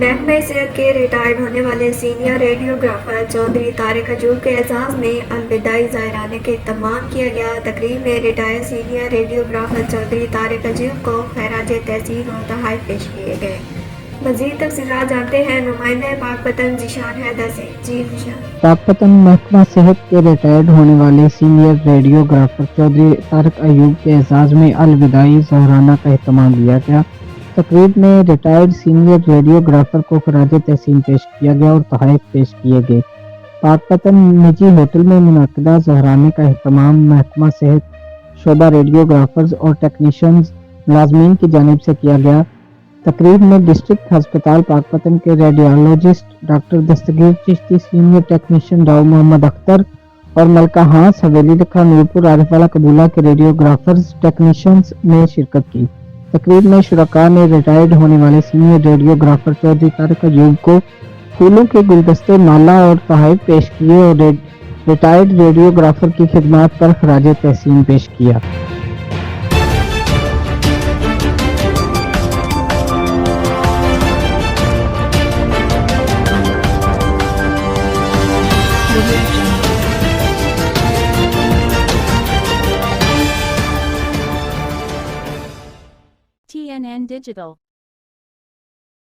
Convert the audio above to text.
محکمہ صحت کے ریٹائرڈ ہونے والے سینئر ریڈیوگرافر چودھری طارق ایوب کے اعزاز میں الوداعی ظاہرانہ کا اہتمام کیا گیا۔ تقریب میں retired senior radiographer Chaudhry Tariq Ayub کو خراج تحسین اور تحائف پیش کیے گئے۔ مزید تفصیلات جانتے ہیں نمائندہ پاک پتن ذیشان حیدر سے۔ جی ذیشان۔ پاک پتن محکمہ صحت کے ریٹائرڈ ہونے والے سینئر ریڈیوگرافر چودھری طارق ایوب کے اعزاز میں الوداعی ظاہرانہ کا اہتمام کیا گیا۔ تقریب میں ریٹائرڈ سینئر ریڈیوگرافر کو خراج تحسین پیش کیا گیا اور تحائف پیش کیے گئے۔ پاک پتن نجی ہوٹل میں منعقدہ ظاہرانے کا اہتمام محکمہ صحت شعبہ ریڈیوگرافرز اور ٹیکنیشینز ملازمین کی جانب سے کیا گیا۔ تقریب میں ڈسٹرکٹ ہسپتال پاک پتن کے radiologist doctor Dastgir Chishti, senior technician Rao Muhammad Akhtar اور ملکہ ہانس حویلی لکھا نورپور عارف والا قبولہ کے ریڈیوگرافرز ٹیکنیشینز نے شرکت کی۔ تقریب میں شرکاء نے ریٹائرڈ ہونے والے سینئر ریڈیوگرافر چودھری طارق ایوب کو پھولوں کے گلدستے، مالا اور تحائف پیش کیے اور ریٹائرڈ ریڈیوگرافر کی خدمات پر خراج تحسین پیش کیا۔ TNN Digital